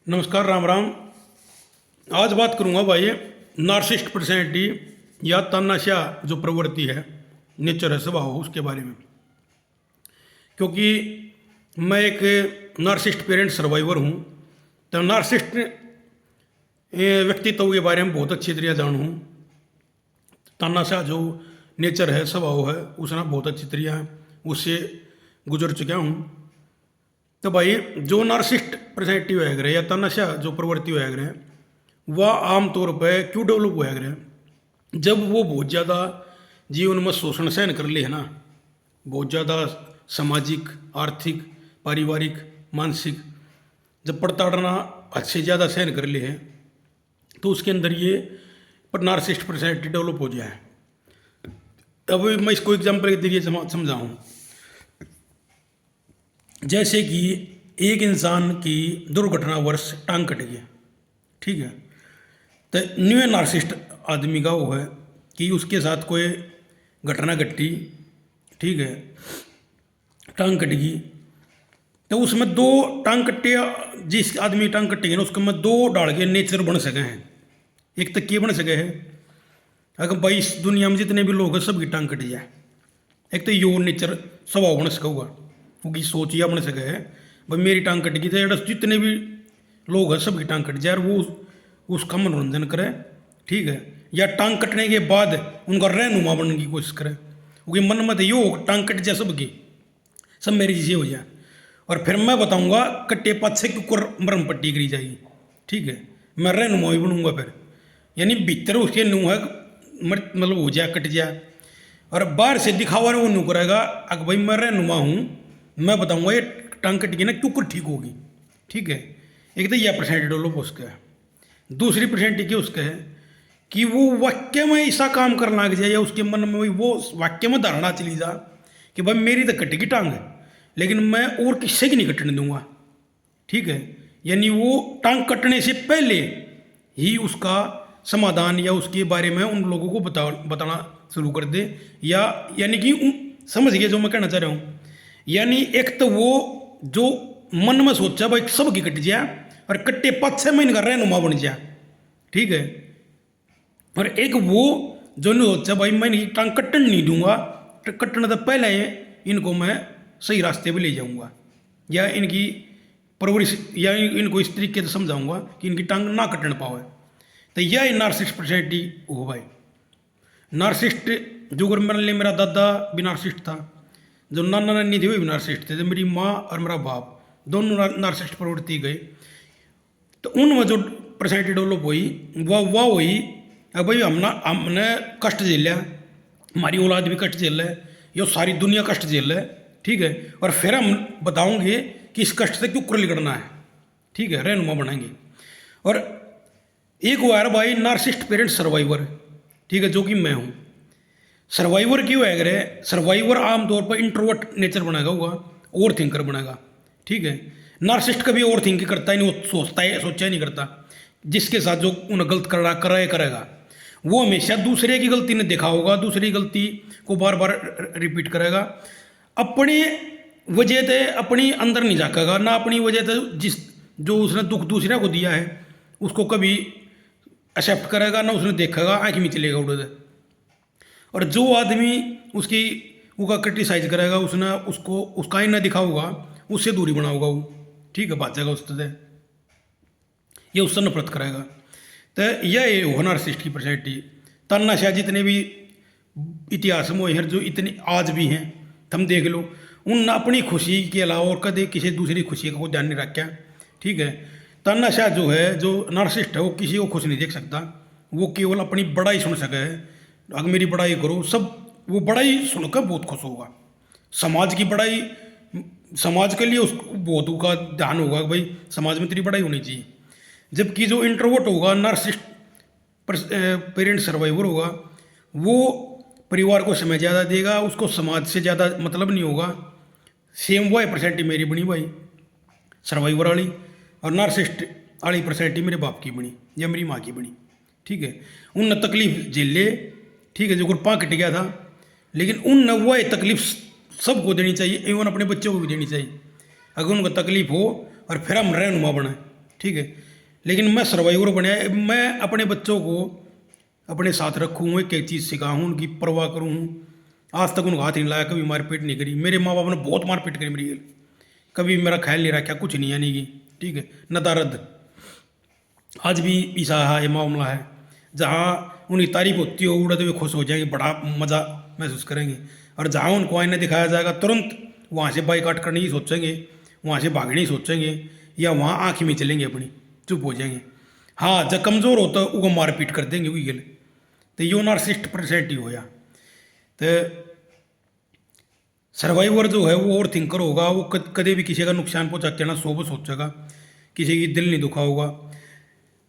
नमस्कार, राम राम। आज बात करूंगा भाई नार्सिस्ट पर्सनैलिटी या तानाशाह जो प्रवृत्ति है, नेचर है, स्वभाव उसके बारे में। क्योंकि मैं एक नार्सिस्ट पेरेंट सर्वाइवर हूँ, तो नार्सिस्ट व्यक्तित्व के बारे में बहुत अच्छी तरह जानू हूँ। तानाशाह जो नेचर है, स्वभाव है, उसने बहुत अच्छी तरह उससे गुजर चुका हूँ। तो भाई जो नार्सिस्ट पर्सनैलिटी होया करे या तानाशाह जो प्रवृत्ति होया करे, वह आमतौर पर क्यों डेवलप होया करे? जब वो बहुत ज़्यादा जीवन में शोषण सहन कर ले है ना, बहुत ज़्यादा सामाजिक, आर्थिक, पारिवारिक, मानसिक जब प्रताड़ना अच्छे ज़्यादा सहन कर ले है, तो उसके अंदर ये पर नार्सिस्ट पर्सनैलिटी डेवलप हो जाए। अब मैं इसको एग्जाम्पल के जरिए समझाऊँ। जैसे कि एक इंसान की दुर्घटनावश टांग कट गया, ठीक है, तो न्यू नार्सिस्ट आदमी का वो है कि उसके साथ कोई घटना घटी, ठीक है, टांग कट गई, तो उसमें दो टांग कट्टे, जिस आदमी टांग कट्टे ना उसके में दो डाल के नेचर बन सके हैं। एक तक ये बन सके है अगर भाई इस दुनिया में जितने भी लोग हैं सबकी टांग कट जाए, एक तो यो नेचर स्वभाव बन सका हुआ, क्योंकि सोच यह बन सके है भाई मेरी टांग कट गई तो जितने भी लोग हैं सबकी टांग कट जाए और वो उसका मनोरंजन करे, ठीक है, या टांग कटने के बाद उनका रहनुमा बनने की कोशिश करे, क्योंकि मन में तो यो टांग कट जाए सबकी, सब मेरी चीज़ें हो जाए, और फिर मैं बताऊंगा कट्टे पाछे क्यों मरम पट्टी करी जाएगी, ठीक है, मैं रहनुमा भी बनूंगा फिर, यानी भीतर उसके नू है मतलब हो जाए कट जाए, और बाहर से दिखावा वो नहीं करेगा अगर भाई मैं रहनुमा हूँ, मैं बताऊंगा ये टांग कट गई ना क्यों ठीक होगी, ठीक है। एक तो यह पर्सनैलिटी डेवलप उसका है। दूसरी पर्सनैलिटी क्या उसका है कि वो वाक्य में ऐसा काम करना लग जाए या उसके मन में वो वाक्य में धारणा चली जा कि भाई मेरी तो कटेगी टांग है लेकिन मैं और किससे की नहीं कटने दूंगा, ठीक है, यानी वो टांग कटने से पहले ही उसका समाधान या उसके बारे में उन लोगों को बताना शुरू कर दे, या यानी कि समझ गए जो मैं कहना चाह रहा हूँ। यानी एक तो वो जो मन में सोचा भाई सबकी कट जाए और कट्टे 5-6 महीने का रहनुमा बन जाए, ठीक है, और एक वो जो नहीं सोचा भाई मैं टांग कटन नहीं दूंगा, कटने तो पहले इनको मैं सही रास्ते पे ले जाऊंगा या इनकी परवरिश या इनको इस तरीके से समझाऊंगा कि इनकी टांग ना कटन पावे। तो यह नार्सिस्ट पर्सनैलिटी हो भाई। नार्सिस्ट जो अगर मेरा दादा भी नार्सिस्ट था, जो नाना नानी थे वो भी नार्सिस्ट थे, जो मेरी माँ और मेरा बाप दोनों नार्सिस्ट प्रवृत्ति गए, तो उनमें जो पर्सनैलिटी डेवलप हुई वह हुई अब भाई हमने कष्ट झेल लिया, हमारी औलाद भी कष्ट झेल है, ये सारी दुनिया कष्ट झेल है, ठीक है, और फिर हम बताओगे कि इस कष्ट से क्यों कर निकलना है, ठीक है, रहनुमा बनाएंगे। और एक हुआ है भाई नार्सिस्ट पेरेंट सर्वाइवर, ठीक है, जो कि मैं हूँ। सर्वाइवर क्यों है अगर सर्वाइवर आमतौर पर इंट्रोवर्ट नेचर बनाएगा होगा, ओवर थिंकर बनाएगा, ठीक है। नार्सिस्ट कभी ओवर थिंकिंग करता ही नहीं, वो सोचता है सोचा ही नहीं करता, जिसके साथ जो उन्हें गलत कर रहा करेगा वो हमेशा दूसरे की गलती ने देखा होगा, दूसरी गलती को बार बार रिपीट करेगा, अपनी वजह से अपनी अंदर नहीं झाँकेगा ना, अपनी वजह से जिस जो उसने दुख दूसरे को दिया है उसको कभी एक्सेप्ट करेगा ना, उसने देखेगा आँख में चलेगा उड़े। और जो आदमी उसका क्रिटिसाइज करेगा उसने उसको उसका ही ना दिखा होगा, उससे दूरी बनाओगा वो, ठीक है, भागेगा उससे, ये उससे नफरत करेगा। तो यह हो नार्सिस्ट की पर्सनैलिटी। तानाशाह जितने भी इतिहास में हैं जो इतने आज भी हैं, तुम देख लो, उन अपनी खुशी के अलावा और कदे किसी दूसरी खुशी का कोई ध्यान नहीं रखा, ठीक है। तानाशाह जो है, जो नार्सिस्ट है, वो किसी को खुश नहीं देख सकता, वो केवल अपनी बड़ाई सुन सके है, अगर मेरी बड़ाई करो सब, वो बड़ाई सुनकर बहुत खुश होगा। समाज की बड़ाई, समाज के लिए उसको बहुत का ध्यान होगा कि भाई समाज में तेरी बड़ाई होनी चाहिए। जबकि जो इंट्रोवर्ट होगा, नार्सिस्ट पेरेंट सर्वाइवर होगा, वो परिवार को समय ज़्यादा देगा, उसको समाज से ज़्यादा मतलब नहीं होगा। सेम वही पर्सनैलिटी मेरी बनी भाई सर्वाइवर वाली, और नार्सिस्ट वाली पर्सनैलिटी मेरे बाप की बनी या मेरी माँ की बनी, ठीक है। उनने तकलीफ झेल ले, ठीक है, जो गुरपा कट गया था, लेकिन उन वह तकलीफ सबको देनी चाहिए, इवन अपने बच्चों को भी देनी चाहिए। अगर उनको तकलीफ हो और फिर हम रहनुमा बने, ठीक है। लेकिन मैं सर्वाइवर बने, मैं अपने बच्चों को अपने साथ रखूँ, एक एक चीज़ सिखाऊँ, उनकी परवाह करूँ। आज तक उनको हाथ नहीं लाया, कभी मारपीट नहीं करी। मेरे माँ बाप ने बहुत मारपीट करी मेरी, कभी मेरा ख्याल नहीं रखा, कुछ नहीं यानी कि, ठीक है, नदारद। आज भी ईसा है, ये मामला है। जहाँ उनकी तारीफ होती हो, उड़ते हुए खुश हो जाएंगे, बड़ा मज़ा महसूस करेंगे। और जहाँ उनको आईने दिखाया जाएगा, तुरंत वहाँ से बाइकाट करने ही सोचेंगे, वहाँ से भागने ही सोचेंगे, या वहाँ आँख में चलेंगे अपनी, चुप हो जाएंगे। हाँ, जब कमज़ोर होता है वो मारपीट कर देंगे वही गल। तो यो नार्सिस्ट पर्सनैलिटी हो या। तो सर्वाइवर जो है वो और थिंकर होगा, वो कदे भी किसी का नुकसान पहुँचाते ना सो सोचेगा, किसी की दिल नहीं दुखा होगा।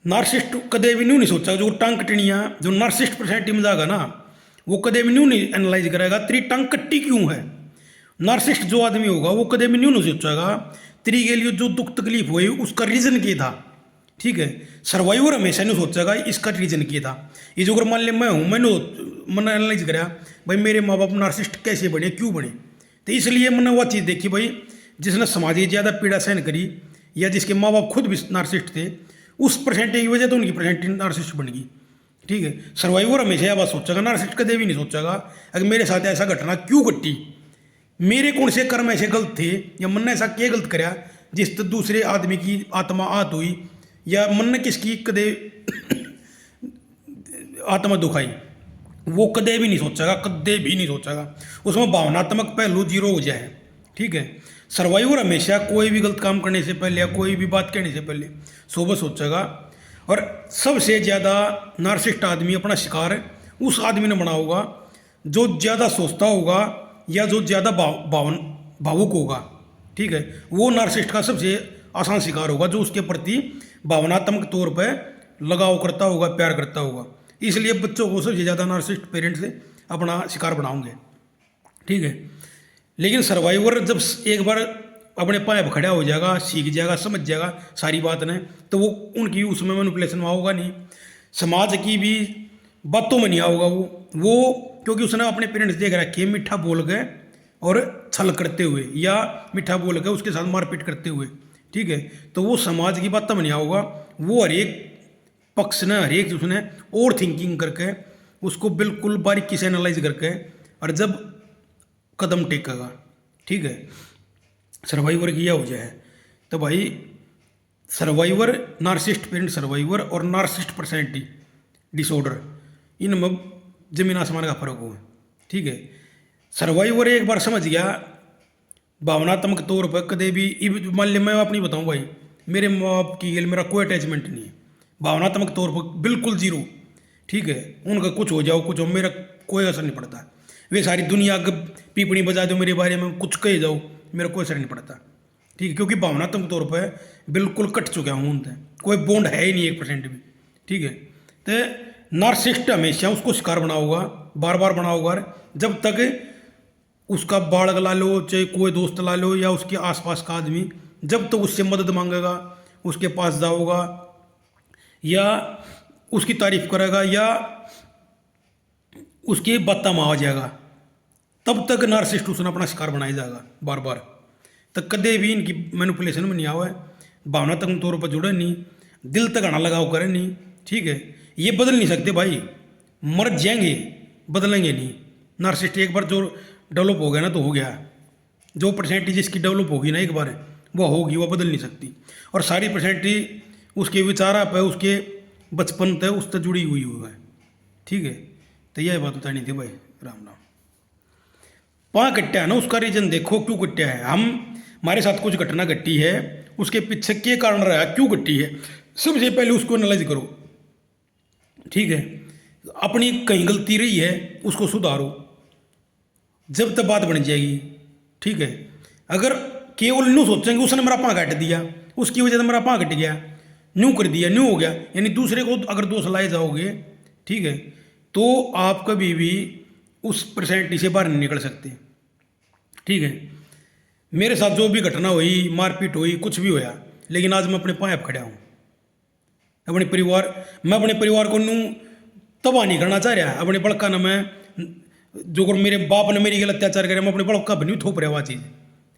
नार्सिस्ट कदे भी नहीं सोचा, जो टांग कटनिया जो नार्सिस्ट पर्सनैलिटी में जाएगा ना, वो कदे भी नहीं एनालाइज करेगा तेरी टांग कट्टी क्यों है। नार्सिस्ट जो आदमी होगा वो कदे भी नहीं सोचेगा तेरी के लिए जो दुख तकलीफ हुई उसका रीज़न क्या था, ठीक है। सर्वाइवर हमेशा नहीं सोचेगा इसका रीज़न क्या था। ये जो अगर मान लिया मैं हूँ, मैंने एनालाइज करा भाई मेरे माँ बाप नार्सिस्ट कैसे बने, क्यों बने, तो इसलिए मैंने वह चीज़ देखी भाई जिसने समाज की ज़्यादा पीड़ा सहन करी, या जिसके माँ बाप खुद भी नार्सिस्ट थे, उस परसेंटेज की वजह तो उनकी परसेंटेज नार्सिस्ट बन गई, ठीक है। सर्वाइवर हमेशा यह बात सोचेगा, नार्सिस्ट कदे भी नहीं सोचेगा अगर मेरे साथ ऐसा घटना क्यों घटी, मेरे कौन से कर्म ऐसे गलत थे, या मन ने ऐसा क्या गलत कराया जिस तो दूसरे आदमी की आत्मा आहत हुई, या मन ने किसकी कदे आत्मा दुखाई, वो कदे भी नहीं सोचेगा, कदे भी नहीं सोचेगा। उसमें भावनात्मक पहलू जीरो हो जाए, ठीक है। सर्वाइवर हमेशा कोई भी गलत काम करने से पहले या कोई भी बात कहने से पहले सोच सोचेगा। और सबसे ज़्यादा नार्सिस्ट आदमी अपना शिकार उस आदमी ने बना होगा जो ज़्यादा सोचता होगा या जो ज़्यादा भावुक होगा, ठीक है। वो नार्सिस्ट का सबसे आसान शिकार होगा, जो उसके प्रति भावनात्मक तौर पर लगाव करता होगा, प्यार करता होगा। इसलिए बच्चों को सबसे ज़्यादा नार्सिस्ट पेरेंट्स से अपना शिकार बनाओगे, ठीक है। लेकिन सर्वाइवर जब एक बार अपने पाए पर खड़ा हो जाएगा, सीख जाएगा, समझ जाएगा सारी बात ने, तो वो उनकी उसमें मैनिपुलेशन होगा नहीं, समाज की भी बातों में नहीं आओगा वो क्योंकि उसने अपने पेरेंट्स देख रखे मीठा बोल के और छल करते हुए, या मीठा बोल के उसके साथ मारपीट करते हुए, ठीक है। तो वो समाज की बातों में नहीं आओगा, वो हर एक पक्ष ने, हर एक उसने और थिंकिंग करके उसको बिल्कुल बारीकी से एनालाइज करके और जब कदम टेकेगा, ठीक है। सर्वाइवर किया हो जाए तो भाई सर्वाइवर, नार्सिस्ट पेरेंट सर्वाइवर और नार्सिस्ट पर्सनैलिटी डिसऑर्डर, इनमें जमीन आसमान का फर्क हो, ठीक है। सर्वाइवर एक बार समझ गया भावनात्मक तौर पर कदे भी, मान लिया मैं अपनी बताऊं भाई, मेरे माँ बाप की गल मेरा कोई अटैचमेंट नहीं है, भावनात्मक तौर पर बिल्कुल जीरो, ठीक है। उनका कुछ हो जाओ कुछ हो, मेरा कोई असर नहीं पड़ता। वे सारी दुनिया पीपड़ी बजा दो मेरे बारे में, कुछ कह जाओ, मेरा कोई असर नहीं पड़ता, ठीक है। क्योंकि भावनात्मक तौर पर बिल्कुल कट चुका हूँ उनसे, कोई बॉन्ड है ही नहीं 1% भी, ठीक है। तो नार्सिस्ट हमेशा उसको शिकार बनाओगा, बार बार बनाओगा, जब तक उसका बालक ला लो, चाहे कोई दोस्त ला लो, या उसके आसपास का आदमी, जब तक उससे मदद मांगेगा, उसके पास जाओगा, या उसकी तारीफ करेगा, या उसकी बातें में आ जाएगा, तब तक नार्सिस्ट उसने अपना शिकार बनाया जाएगा बार बार। तक कदे भी इनकी मैनिपुलेशन में नहीं आवा है, भावनात्मक तौर पर जुड़े नहीं, दिल तक आना लगाव करें नहीं, ठीक है। ये बदल नहीं सकते भाई, मर जाएंगे, बदलेंगे नहीं। नार्सिस्ट एक बार जो डेवलप हो गया ना तो हो गया, जो परसेंटेज जिसकी डेवलप होगी ना एक बार वो होगी, वो बदल नहीं सकती। और सारी परसेंटेज उसके विचारा पे, उसके बचपन तक उससे जुड़ी हुई है, ठीक है। तो यह बात बतानी थी भाई। राम राम। वहाँ कट्टा है ना, उसका रीजन देखो क्यों कट्टा है। हमारे साथ कुछ घटना घटी है, उसके पीछे क्या कारण रहा, क्यों घटी है, सबसे पहले उसको एनालाइज करो, ठीक है। अपनी कहीं गलती रही है उसको सुधारो, जब तक बात बन जाएगी, ठीक है। अगर केवल न्यू सोचेंगे उसने मेरा पाँ काट दिया, उसकी वजह से मेरा पाँ कट गया, न्यू कर दिया, न्यू हो गया, यानी दूसरे को अगर दोष लाए जाओगे, ठीक है, तो आप कभी भी उस पर्सनैलिटी से बाहर नहीं निकल सकते, ठीक है। मेरे साथ जो भी घटना हुई, मारपीट हुई, कुछ भी होया, लेकिन आज मैं अपने पाँव पे खड़ा हूँ। मैं अपने परिवार को नू तबाह नहीं करना चाह रहा, अपने बड़का न मैं जो मेरे बाप ने मेरी गलत अत्याचार करे, मैं अपने बड़का भी नहीं थोप रहा वह चीज़,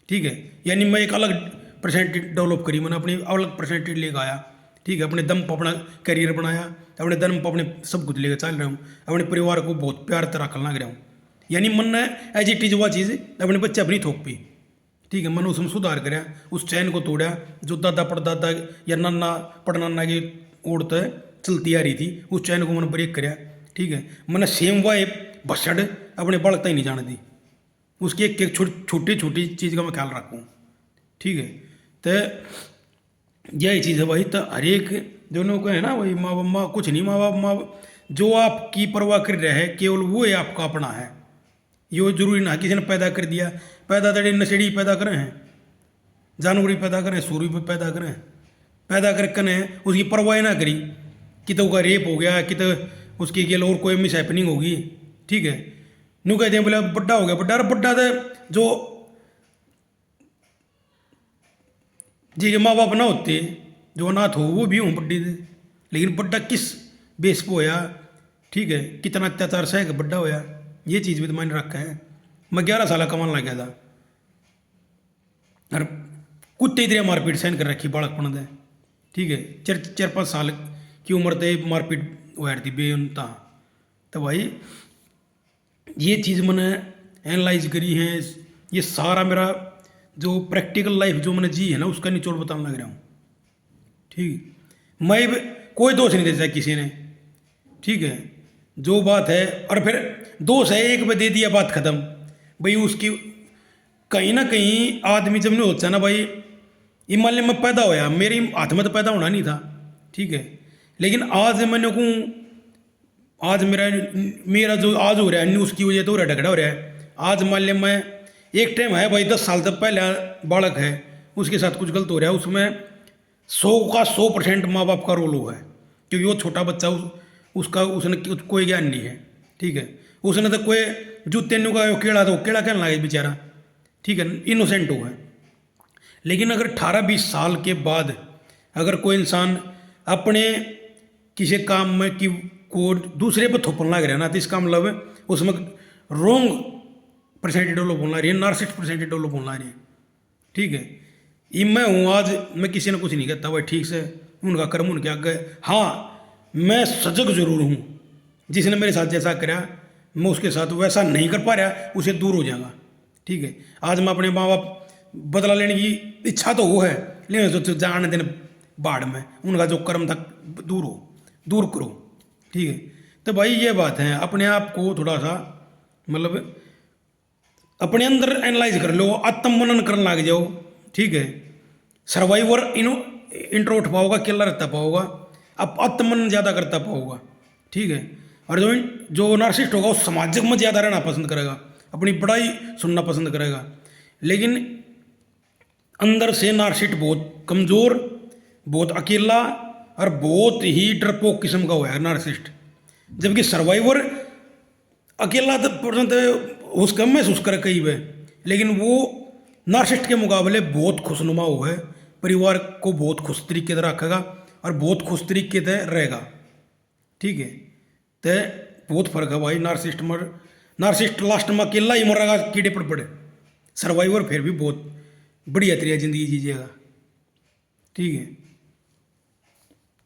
ठीक है। यानी मैं एक अलग परसेंटेज डेवलप करी, मैंने अपनी अलग परसेंटेज लेकर आया, ठीक है, अपने दम पर अपना करियर बनाया, अपने दम पर अपने सब कुछ लेकर चल रहा हूँ, अपने परिवार को बहुत प्यार तरह रखना लग रहा हूँ। यानी मन ने एज इट इज वह चीज़ अपने बच्चे अपनी थोक पी, ठीक है, मैंने उसमें सुधार कराया, उस चैन को तोड़ा जो दादा परदादा या नाना पड़नाना की ओढ़ चलती आ रही थी, उस चैन को मैंने ब्रेक कराया, ठीक है। मैंने सेम वाइब भसड़ अपने बढ़ता ही नहीं जाने दी, उसकी एक एक छोटी छोटी चीज़ का मैं ख्याल रखूँ, ठीक है। तो यही चीज़ है भाई, तो हर एक दोनों को है ना भाई, माँ बाप माँ कुछ नहीं, माँ बाप जो आपकी परवाह कर रहा है केवल वो ही आपका अपना है। ये जरूरी ना किसी ने पैदा कर दिया, पैदा तड़े नशेड़ी पैदा करें हैं, जानवरी पैदा करें, सूरी पे पैदा करें, पैदा कर करें उसकी परवाह ना करी कि तो उसका रेप हो गया, कि तो उसकी केवल और कोई मिस हैपनिंग होगी, ठीक है। न्यू कहते हैं बोले बड्डा हो गया, बड्डा अरे बड्डा तो जो जी माँ बाप ना होते जो अनाथ हो वो भी हूँ बड्डी थे, लेकिन बड्डा किस बेस पे होया, ठीक है, कितना अत्याचार सह के बड्डा होया, ये चीज़ भी तो मैंने रखा है। मैं 11 साल कमाने लग गया था और कुत्ते इतने मारपीट सहन कर रखी बालकपन दे, ठीक है, 4-5 साल की उम्र ते मारपीट हुआ थी बेअंता। तो भाई ये चीज़ मैंने एनालाइज करी है, ये सारा मेरा जो प्रैक्टिकल लाइफ जो मैंने जी है ना उसका निचोड़ बताने लग रहा हूँ, ठीक। मैं कोई दोष नहीं देता किसी ने, ठीक है, जो बात है, और फिर दोष है एक पे दे दिया बात खत्म भाई। उसकी कहीं ना कहीं आदमी जब नहीं होता ना भाई, हिमालय में पैदा होया, मेरे हाथ में तो पैदा होना नहीं था, ठीक है, लेकिन आज मैंने कहूँ आज मेरा जो आज हो रहा है उसकी वजह तो हो रहा है, झगड़ा हो रहा है। आज मान लिया मैं एक टाइम है भाई 10 साल तक पहले बालक है उसके साथ कुछ गलत हो रहा है, उसमें 100% माँ बाप का रोल हुआ है, क्योंकि वो छोटा बच्चा उसका उसने कोई ज्ञान नहीं है, ठीक है, उसने तो कोई जूते का केड़ा तो केड़ा कहने लगे बेचारा, ठीक है, इनोसेंट हुआ है। लेकिन अगर 18-20 साल के बाद अगर कोई इंसान अपने किसी काम में कि को दूसरे पर थोपने लग रहा है ना, तो इसका मतलब उसमें रॉन्ग परसेंटेज डेवलप होना रही है, नार्सिस्ट परसेंटेज डेवलप होना रही है, ठीक है। ये मैं हूँ, आज मैं किसी ने कुछ नहीं कहता भाई, ठीक से उनका कर्म उनके आगे। हाँ मैं सजग जरूर हूँ, जिसने मेरे साथ जैसा करा मैं उसके साथ वैसा नहीं कर पा रहा उसे दूर हो जाएगा, ठीक है। आज मैं अपने माँ बाप बदला लेने की इच्छा तो वो है, लेकिन जाने देने बाढ़ में उनका जो कर्म था दूर करो, ठीक है। तो भाई ये बात है, अपने आप को थोड़ा सा मतलब अपने अंदर एनालाइज कर लो, आत्ममनन करने लग जाओ, ठीक है। सर्वाइवर इंट्रोवर्ट पाओगा, अकेला रहता पाओगा, अब आत्ममनन ज़्यादा करता पाओगा, ठीक है। और जो नार्सिस्ट होगा वो सामाजिक में ज़्यादा रहना पसंद करेगा, अपनी बड़ाई सुनना पसंद करेगा, लेकिन अंदर से नार्सिस्ट बहुत कमज़ोर, बहुत अकेला और बहुत ही डरपोक किस्म का हुआ है नार्सिस्ट। जबकि सर्वाइवर अकेला तो उसका महसूस करे कई बार, लेकिन वो नार्सिस्ट के मुकाबले बहुत खुशनुमा हुआ है, परिवार को बहुत खुश तरीके से रखेगा और बहुत खुश तरीके से रहेगा, ठीक है। तो बहुत फर्क है भाई, नार्सिस्ट लास्ट में अकेला ही मरेगा कीड़े पड़े, सर्वाइवर फिर भी बहुत बढ़िया तरीका जिंदगी जीजिएगा, ठीक है।